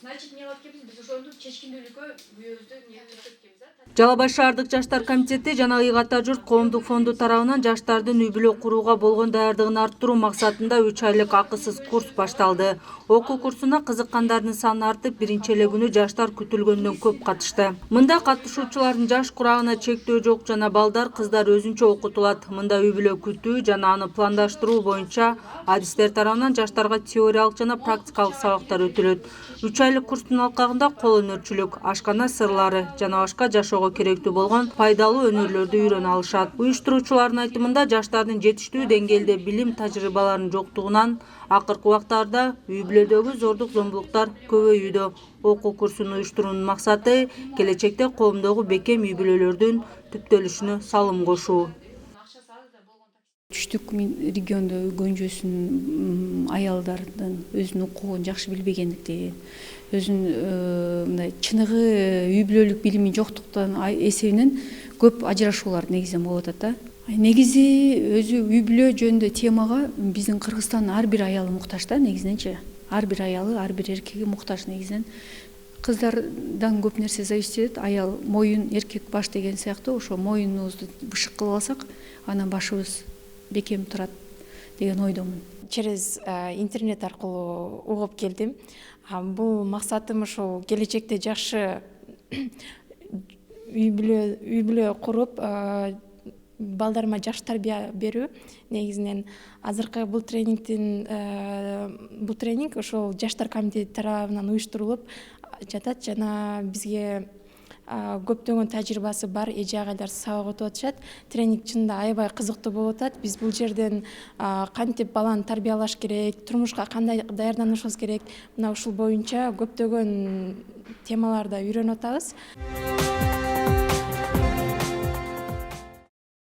Значит, не алып келбиз, биз ошондо чечкиндүүлүккө үйөбүздө өтөт экенбиз. Жалал Баш шаардык жаштар комитети жана Ыйык Ата журт коомдук фонду тарабынан жаштардын үй бүлө курууга болгон даярдыгын арттыруу максатында 3 айлык акысыз курс башталды. Окуу курсуна кызыккандардын саны артып, биринчи эле күнү жаштар күтүлгөндөн көп катышты. Мында катышуучулардын жаш курагына чектөө жок жана балдар, кыздар өзүнчө окутулат. Мында үй бүлө күтүү жана аны пландаштыруу боюнча адистер тарабынан жаштарга теориялык жана практикалык сабактар өтүлөт. 3 айлык курстун алкагында кол өнөрчүлүк, ашкана сырлары жана башка жашоого керектүү болгон пайдалуу өнөрлөрдү үйрөнө алышат. Уюштуруучулардын айтымында жаштардын жетиштүү деңгээлде билим тажрыйбаларынын жоктугунан акыркы убактарда үй бүлөдөгү зордук зомбулуктар көбөйүүдө. Окуу курсун уюштуруунун максаты келечекте коомдогу бекем үй бүлөлөрдүн түптөлүшүнө салым кошуу. Түштүк региондо көңжөсүн аялдардын өзүнүн укугун жакшы билбегендиктен, өзүнүн мындай чыныгы үй бүлөлүк билими жоктуктан эсебинен көп ажырашуулар негизинен болуп атат да. Негизи өзү үй бүлө жөнүндө темага биздин Кыргызстандын ар бир аялы муктаж да, негизиненчи. Ар бир аялы, ар бир эркеги муктаж негизинен. Кыздардан көп нерсе зависить этет. Аял моюн, эркек баш деген сыяктуу, ошо моюнубузду бышык кылып алсак, анан башыбыз бекем турат деген ойдомун. Через интернет аркылуу угуп келдим. Бул максатым ошол келечекте жакшы үй бүлө куруп, балдарыма жакшы тарбия берүү. Негизинен азыркы бул тренинг ошол жаштар комитети тарабынан уюштурулуп жатат жана бизге көптөгөн тажрыйбасы бар эже агайлар сабак өтүп атышат. Тренинг чынында аябай кызыктуу болуп атат. Биз бул жерден кантип баланы тарбиялаш керек, турмушка кандай даярданышыбыз керек, мына ушул боюнча көптөгөн темаларда үйрөнүп атабыз.